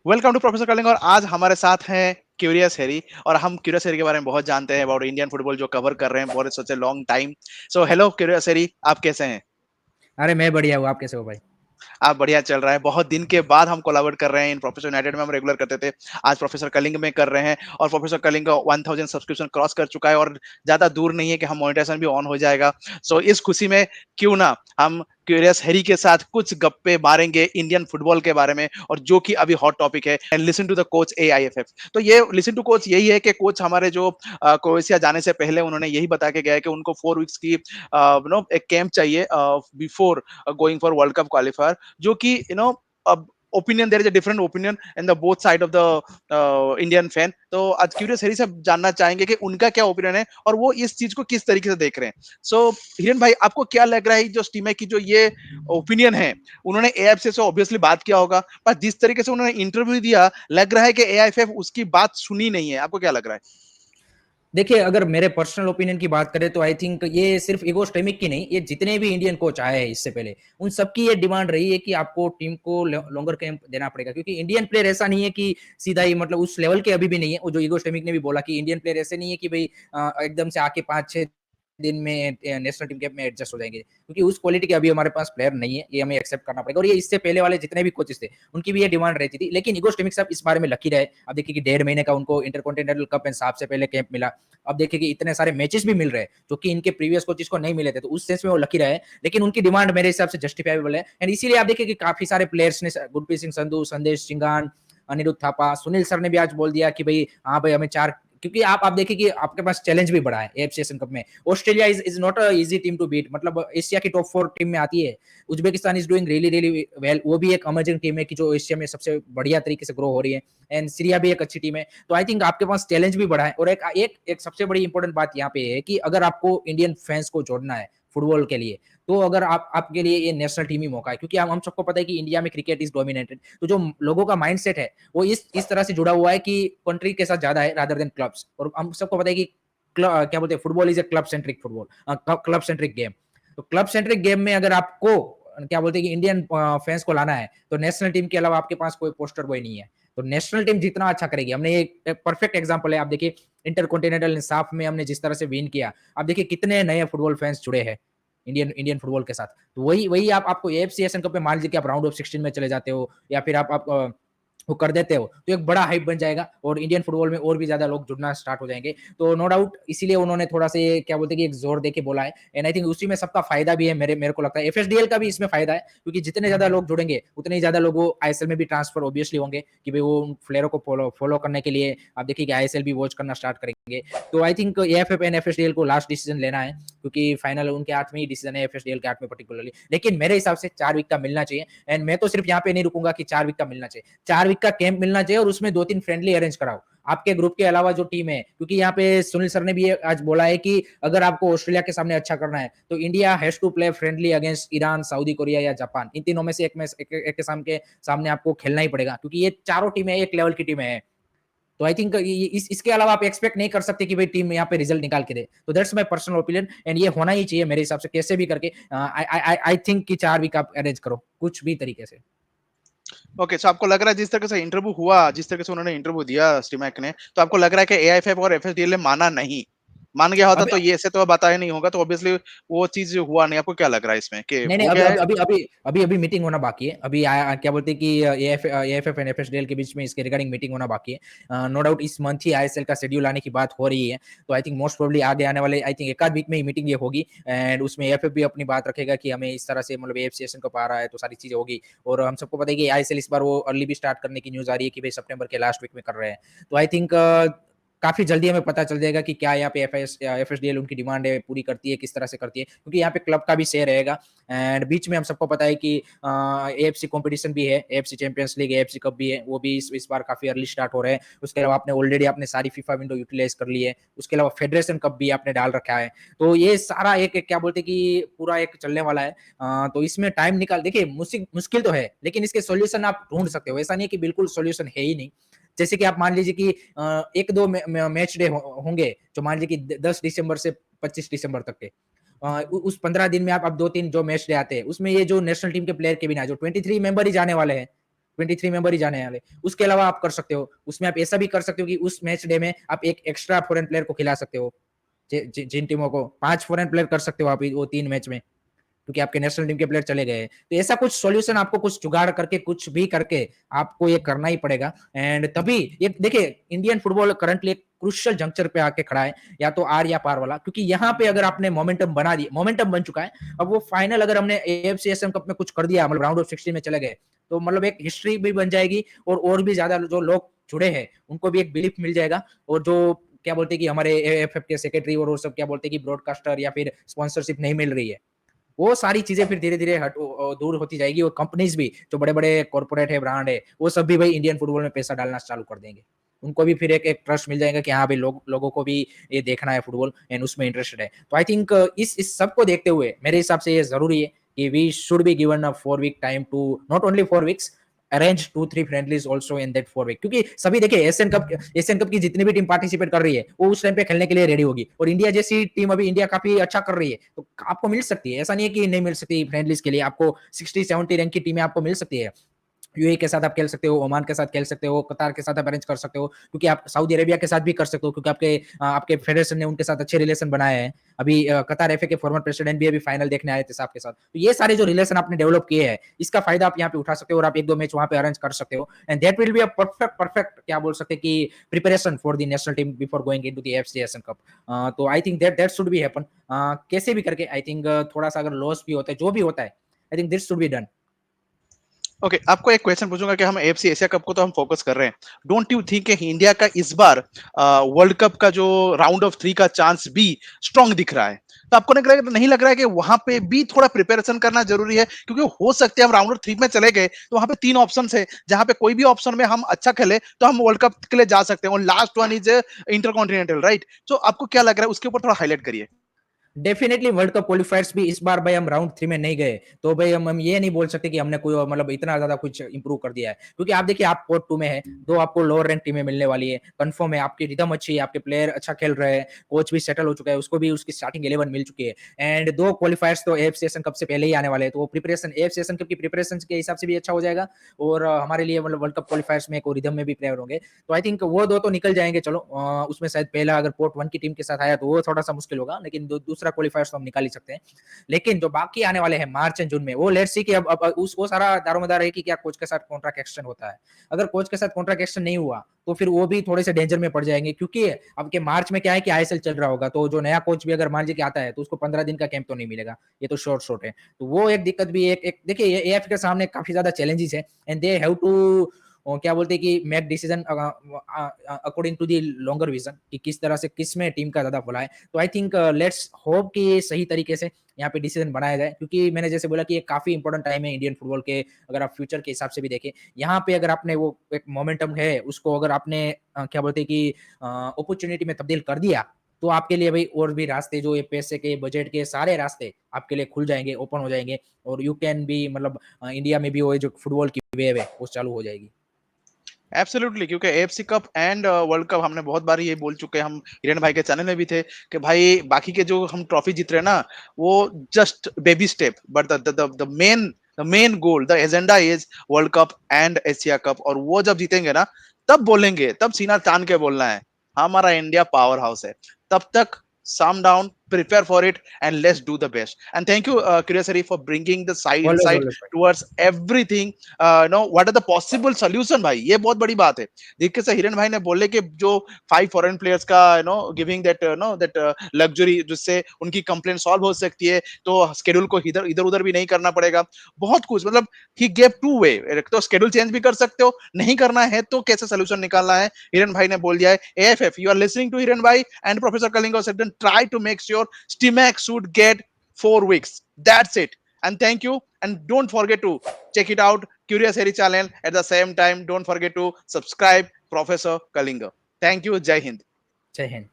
Welcome to professor Kalinga और आज हमारे साथ हैं क्यूरियस हैरी। और हम क्यूरियस हैरी के बारे में बहुत जानते हैं अबाउट इंडियन फुटबॉल जो कवर कर रहे हैं for such a long time. So hello curious Harry, आप कैसे हैं? अरे मैं बढ़िया हूँ। आप कैसे हो भाई? आप बढ़िया चल रहा है। बहुत दिन के बाद हम कोलैबोरेट कर रहे हैं। इन प्रोफेसर यूनाइटेड में हम रेगुलर करते थे, आज प्रोफेसर कलिंग में कर रहे हैं। और प्रोफेसर कलिंग का 1000 सब्सक्रिप्शन क्रॉस कर चुका है और ज्यादा दूर नहीं है कि हम मोनेटाइजेशन भी ऑन हो जाएगा। सो इस खुशी में क्यों ना हम क्यूरियस हैरी के साथ कुछ गप्पे मारेंगे इंडियन फुटबॉल के बारे में, और जो कि अभी हॉट टॉपिक है, and listen to the coach AIFF। तो ये लिसन टू कोच यही है कि कोच हमारे जो क्रोएशिया जाने से पहले उन्होंने यही बता के गया है कि उनको 4 वीक्स की एक कैंप चाहिए before going for world cup qualifier, जो कि अब opinion, there is a different opinion in the both side of the Indian fan. तो आज क्यूरियस हेरी से जानना चाहेंगे कि उनका क्या ओपिनियन है और वो इस चीज को किस तरीके से देख रहे हैं। सो हिरेन भाई, आपको क्या लग रहा है जो टीम है की जो ये ओपिनियन है, उन्होंने AIFF से ऑब्वियसली बात किया होगा, पर जिस तरीके से उन्होंने इंटरव्यू दिया, लग रहा है कि AIFF उसकी बात सुनी नहीं है। आपको क्या लग रहा है? देखिए, अगर मेरे पर्सनल ओपिनियन की बात करें तो आई थिंक ये सिर्फ ईगो स्टेमिक की नहीं, ये जितने भी इंडियन कोच आए हैं इससे पहले, उन सबकी ये डिमांड रही है कि आपको टीम को लॉन्गर कैंप देना पड़ेगा, क्योंकि इंडियन प्लेयर ऐसा नहीं है कि सीधा ही मतलब उस लेवल के अभी भी नहीं है। वो जो ईगो स्टेमिक ने भी बोला कि इंडियन प्लेयर ऐसे नहीं है कि भाई एकदम से आके 5-6 दिन में नेशनल टीम कैंप में एडजस्ट हो जाएंगे, क्योंकि उस क्वालिटी के अभी हमारे पास प्लेयर नहीं है। ये हमें एक्सेप्ट करना पड़ेगा, और ये इससे पहले वाले जितने भी कोचेस थे उनकी भी ये डिमांड रहती थी। लेकिन ईगो स्टेमिक साहब इस बारे में लकी रहे। अब देखिए कि 1.5 महीने का उनको इंटरकॉन्टिनेंटल कप एंड साफ से पहले कैंप मिला। अब देखिए कि इतने सारे मैचेस भी मिल रहे हैं जो कि इनके प्रीवियस कोचेस को नहीं मिले थे, तो उस सेंस में वो लकी रहे। लेकिन उनकी डिमांड मेरे हिसाब से जस्टिफाइबल है, एंड इसीलिए आप देखिए कि काफी सारे प्लेयर्स ने, गुरप्रीत सिंह संधू, संदेश सिंघान, अनिरुद्ध थापा, सुनील सर ने भी आज बोल दिया कि भाई हाँ भाई हमें चार, क्योंकि आप देखिए कि आपके पास चैलेंज भी बड़ा है एफसी एशियन कप में। Australia is not a easy team to beat, मतलब एशिया की टॉप 4 टीम में आती है। Uzbekistan is doing really really well, वो भी एक अमेजिंग टीम है कि जो एशिया में सबसे बढ़िया तरीके से ग्रो हो रही है। एंड सीरिया भी एक अच्छी टीम है। तो आई थिंक आपके पास चैलेंज भी बड़ा है। और एक सबसे बड़ी इंपॉर्टेंट बात यहाँ पे है कि अगर आपको इंडियन फैंस को जोड़ना है फुटबॉल के लिए, तो अगर आप आपके लिए ये नेशनल टीम ही मौका है, क्योंकि हम सबको पता है कि इंडिया में क्रिकेट इज डोमिनेटेड। तो जो लोगों का माइंडसेट है वो इस तरह से जुड़ा हुआ है कि कंट्री के साथ ज्यादा है रादर देन क्लब्स। और हम सबको पता है कि क्या बोलते हैं, football is a club centric football, club centric game. तो क्लब सेंट्रिक गेम में अगर आपको क्या बोलते हैं कि इंडियन फैंस को लाना है, तो नेशनल टीम के अलावा आपके पास कोई पोस्टर बॉय नहीं है। तो नेशनल टीम जितना अच्छा करेगी, हमने एक परफेक्ट एग्जांपल है। आप देखिए इंटरकॉन्टिनेंटल इंसाफ में हमने जिस तरह से विन किया, आप देखिए कितने नए फुटबॉल फैंस जुड़े हैं इंडियन इंडियन फुटबॉल के साथ। तो वही वही आपको एफसी एशियन कप में मान लीजिए कि आप राउंड ऑफ 16 में चले जाते हो, या फिर आप वो कर देते हो, तो एक बड़ा हाइप बन जाएगा और इंडियन फुटबॉल में और भी ज्यादा लोग जुड़ना स्टार्ट हो जाएंगे। तो नो डाउट इसीलिए उन्होंने थोड़ा सा क्या बोलते हैं कि एक जोर देके बोला है। एंड आई थिंक उसी में सबका फायदा भी है। मेरे मेरे को लगता है एफएसडीएल का भी इसमें फायदा है, क्योंकि जितने ज्यादा लोग जुड़ेंगे उतने ही ज्यादा लोग वो आईएसएल में भी ट्रांसफर ऑब्वियसली होंगे कि भाई वो उन प्लेयरों को फॉलो करने के लिए आप देखिए कि आईएसएल भी वॉच करना स्टार्ट करेंगे। तो I think AFF and FSDL को लास्ट डिसीजन लेना है, क्योंकि फाइनल उनके हाथ में ही डिसीजन है, एफएसडीएल के हाथ में पर्टिकुलरली। लेकिन मेरे हिसाब से 4 वीक का मिलना चाहिए। एंड मैं तो सिर्फ यहाँ पे नहीं रुकूंगा कि 4 वीक का मिलना चाहिए, 4 वीक का कैंप मिलना चाहिए, और उसमें 2-3 फ्रेंडली अरेंज कराओ आपके ग्रुप के अलावा जो टीम है। क्योंकि यहाँ पे सुनील सर ने भी आज बोला है कि अगर आपको ऑस्ट्रेलिया के सामने अच्छा करना है तो India has to play friendly against Iran, Saudi Korea या जापान। इन तीनों में से एक के सामने आपको खेलना ही पड़ेगा, क्योंकि ये चारों टीमें एक लेवल की टीमें हैं। तो आई थिंक इसके अलावा आप एक्सपेक्ट नहीं कर सकते कि भाई टीम यहाँ पे रिजल्ट निकाल के दे। तो that's my personal opinion, and ये होना ही चाहिए मेरे हिसाब से कैसे भी करके। आई थिंक कि 4 वीक आप अरेंज करो कुछ भी तरीके से। ओके, सो आपको लग रहा है जिस तरह से इंटरव्यू हुआ, जिस तरह से उन्होंने इंटरव्यू दिया स्टीमैक ने, तो आपको लग रहा है कि AIFF और FSDL ने माना नहीं? मान गया होता अभी तो ये ऐसे तो बताया नहीं होगा, तो ऑब्वियसली वो चीज हुआ नहीं। आपको क्या लग रहा है इसमें कि नहीं नहीं, हो अभी गया अभी है? अभी अभी अभी अभी मीटिंग होना बाकी है। अभी क्या बोलते हैं कि एएफएफ एंड एफएसडीएल के बीच में इसके रिगार्डिंग मीटिंग होना बाकी है। नो डाउट इस मंथ ही आईएसएल का शेड्यूल आने की बात हो रही है। तो आई थिंक मोस्ट प्रोबेबली आगे आने वाले आई थिंक एक आध वीक में ही मीटिंग ये होगी। एंड उसमें एएफएफ भी अपनी बात रखेगा कि हमें इस तरह से मतलब एएफसी एशियन कप आ रहा है, तो सारी चीजें होगी। और हम सबको पता है कि आईएसएल इस बार वो अर्ली भी स्टार्ट करने की न्यूज आ रही है कि भाई सितंबर के लास्ट वीक में कर रहे हैं। तो आई थिंक काफी जल्दी हमें पता चल जाएगा कि क्या यहाँ पे एफएसडीएल उनकी डिमांड है पूरी करती है, किस तरह से करती है, क्योंकि यहाँ पे क्लब का भी शेयर रहेगा। एंड बीच में हम सबको पता है कि एएफसी कंपटीशन भी है, AFC champions league, AFC cup भी है, वो भी इस बार काफी अर्ली स्टार्ट हो रहे हैं। उसके अलावा आपने ऑलरेडी आपने सारी फीफा विंडो यूटिलाइज कर ली है। उसके अलावा फेडरेशन कप भी आपने डाल रखा है। तो ये सारा एक क्या बोलते हैं कि पूरा एक चलने वाला है। तो इसमें टाइम निकाल, देखिए मुश्किल तो है, लेकिन इसके सोल्यूशन आप ढूंढ सकते हो। ऐसा नहीं कि बिल्कुल सोल्यूशन है ही नहीं। जैसे कि आप मान लीजिए कि एक दो मैच डे होंगे, जो मान लीजिए कि 10 दिसंबर से 25 दिसंबर तक के, उस 15 दिन में आप 2-3 जो मैच डे आते हैं, उसमें ये जो नेशनल टीम के प्लेयर के बिना जो 23 मेंबर ही जाने वाले हैं, 23 मेंबर ही जाने वाले। उसके अलावा आप कर सकते हो, उसमें आप ऐसा भी कर सकते हो कि उस मैच डे में आप एक एक्स्ट्रा फॉरेन प्लेयर को खिला सकते हो। जिन टीमों को 5 फॉरेन प्लेयर कर सकते हो आप वो 3 मैच में। क्योंकि आपके नेशनल टीम के प्लेयर चले गए हैं। तो ऐसा कुछ सॉल्यूशन आपको कुछ जुगाड़ करके कुछ भी करके आपको ये करना ही पड़ेगा एंड तभी ये देखिए इंडियन फुटबॉल करंटली एक क्रूशियल जंक्चर पे आके खड़ा है या तो आर या पार वाला क्योंकि यहाँ पे अगर आपने मोमेंटम बना दिया मोमेंटम बन चुका है अब वो फाइनल अगर हमने एएफसी एशियन कप में कुछ कर दिया मतलब राउंड ऑफ 16 में चले गए तो मतलब एक हिस्ट्री भी बन जाएगी और भी ज्यादा जो लोग जुड़े हैं उनको भी एक बिलीफ मिल जाएगा और जो क्या बोलते हैं कि हमारे एएफएफ के सेक्रेटरी और वो सब क्या बोलते हैं कि ब्रॉडकास्टर या फिर स्पॉन्सरशिप नहीं मिल रही है वो सारी चीजें फिर धीरे धीरे दूर होती जाएगी और कंपनीज भी जो बड़े बड़े कॉर्पोरेट है ब्रांड है वो सब भी भाई इंडियन फुटबॉल में पैसा डालना चालू कर देंगे उनको भी फिर एक ट्रस्ट मिल जाएगा कि हाँ भाई लोगों को भी ये देखना है फुटबॉल एंड उसमें इंटरेस्टेड है तो आई थिंक इस सब को देखते हुए मेरे हिसाब से ये जरूरी है कि we should be given a 4 week time to not only 4 weeks arrange 2-3 friendlies also in that 4 week क्योंकि सभी देखिए एशियन कप की जितनी भी टीम पार्टिसिपेट कर रही है वो उस टाइम पे खेलने के लिए रेडी होगी और इंडिया जैसी टीम अभी इंडिया काफी अच्छा कर रही है तो आपको मिल सकती है ऐसा नहीं है कि नहीं मिल सकती फ्रेंडलीज के लिए आपको 60-70 रैंक की टीमें आपको मिल सकती है यूएई के साथ आप खेल सकते हो ओमान के साथ खेल सकते हो कतार के साथ आप अरेंज कर सकते हो क्योंकि आप सऊदी अरेबिया के साथ भी कर सकते हो क्योंकि आपके फेडरेशन ने उनके साथ अच्छे रिलेशन बनाए हैं अभी कतार एफए के फॉर्मर प्रेसिडेंट भी अभी फाइनल देखने आए थे साहब के साथ तो ये सारे जो रिलेशन आपने डेवलप किए हैं इसका फायदा आप यहाँ पे उठा सकते हो और आप 1-2 मैच वहां पे अरेंज कर सकते हो and that will be a perfect क्या बोल सकते हैं कि preparation for the national team before going into the FC Asian Cup तो I think that should be happen कैसे भी करके आई थिंक थोड़ा सा अगर लॉस भी होता है जो भी होता है I think this should be done okay आपको एक क्वेश्चन पूछूंगा कि हम एफसी एशिया कप को तो हम फोकस कर रहे हैं डोंट यू थिंक कि इंडिया का इस बार वर्ल्ड कप का जो राउंड ऑफ 3 का चांस भी स्ट्रांग दिख रहा है तो आपको नहीं लग रहा है कि वहां पे भी थोड़ा प्रिपरेशन करना जरूरी है क्योंकि हो सकते हैं हम राउंड ऑफ 3 में चले गए तो वहां पे 3 ऑप्शन है जहां पे कोई भी ऑप्शन में हम अच्छा खेले तो हम वर्ल्ड कप के लिए जा सकते हैं और last one is intercontinental right तो आपको क्या लग रहा है उसके ऊपर थोड़ा हाईलाइट करिए डेफिनेटली वर्ल्ड कप क्वालिफायर्स भी इस बार भाई हम राउंड 3 में नहीं गए तो भाई हम ये नहीं बोल सकते कि हमने कोई मतलब इतना ज्यादा कुछ इंप्रूव कर दिया है क्योंकि आप देखिए आप कोर्ट 2 में है दो आपको लोअर रैंक टीमें मिलने वाली है कंफर्म है आपकी रिदम अच्छी है आपके प्लेयर अच्छा खेल रहे हैं कोच भी सेटल हो चुका है उसको भी उसकी स्टार्टिंग 11 मिल चुकी है एंड दो क्वालिफायर्स तो एएफसी एशियन कप से पहले ही आने वाले हैं तो वो प्रिपरेशन एएफसी एशियन कप की प्रिपरेशन के हिसाब से भी अच्छा हो जाएगा और हमारे लिए मतलब वर्ल्ड कप क्वालिफायर्स में एक रिदम में भी प्लेयर होंगे तो आई थिंक वो दो तो निकल जाएंगे चलो उसमें शायद पहला अगर पोर्ट 1 की टीम के साथ आया तो वो थोड़ा सा मुश्किल होगा लेकिन दूसरा क्वालिफायर्स तो हम निकाल ही सकते हैं लेकिन जो बाकी आने वाले हैं मार्च एंड जून में वो लेट्स सी कि अब उस वो सारा दारोमदार है कि क्या कोच के साथ कॉन्ट्रैक्ट एक्सटेंड होता है अगर कोच के साथ कॉन्ट्रैक्ट एक्सटेंड नहीं हुआ तो फिर वो भी थोड़े से डेंजर में पड़ जाएंगे क्योंकि अब के मार्च में क्या है कि आईएसएल चल रहा होगा तो जो नया कोच भी अगर मान लीजिए कि आता है तो उसको 15 दिन का कैंप तो नहीं मिलेगा ये तो शॉर्ट है तो वो एक दिक्कत भी एक देखिए एएफ के सामने काफी ज्यादा चैलेंजेस है एंड दे हैव टू क्या बोलते हैं कि make decision according to the longer vision कि किस तरह से किस में टीम का ज्यादा भला है तो आई थिंक लेट्स होप कि ये सही तरीके से यहाँ पे डिसीजन बनाया जाए क्योंकि मैंने जैसे बोला कि ये काफी इंपॉर्टेंट टाइम है इंडियन फुटबॉल के अगर आप फ्यूचर के हिसाब से भी देखें यहाँ पे अगर आपने वो एक मोमेंटम है उसको अगर आपने क्या बोलते हैं कि अपॉर्चुनिटी में तब्दील कर दिया तो आपके लिए भाई और भी रास्ते जो ये पैसे के बजट के सारे रास्ते आपके लिए खुल जाएंगे ओपन हो जाएंगे और यू कैन भी मतलब इंडिया में भी वो जो फुटबॉल की वेव है वो चालू हो जाएगी एब्सोल्युटली क्योंकि FC cup and world cup हमने बहुत बार ये बोल चुके हैं हम हिरेन भाई के चैनल में भी थे कि भाई बाकी के जो हम ट्रॉफी जीत रहे हैं ना वो just baby step but the main goal the agenda is world cup and Asia cup और वो जब जीतेंगे ना तब बोलेंगे तब सीना तान के बोलना है हमारा इंडिया पावर हाउस है तब तक calm down prepare for it and let's do the best and thank you curiosity for bringing the side always insight always भाई towards everything what are the possible solution भाई ये बहुत बड़ी बात है देखिए से हिरन भाई ने बोले कि जो 5 फॉरेन प्लेयर्स का गिविंग दैट लग्जरी जिससे उनकी कंप्लेंट सॉल्व हो सकती है तो स्केड्यूल को इधर इधर उधर भी नहीं करना पड़ेगा बहुत कुछ मतलब ही गेव टू वे तो स्केड्यूल चेंज भी कर सकते हो नहीं करना है तो कैसे सोल्यूशन निकालना है हिरन भाई ने बोल दिया है AFF you are listening to Hiran भाई and Professor Kalinga said, then try to make sure STIMAC should get 4 weeks. That's it. And thank you. And don't forget to check it out, Curious Harry channel. At the same time, don't forget to subscribe Professor Kalinga. Thank you. Jai Hind. जय हिंद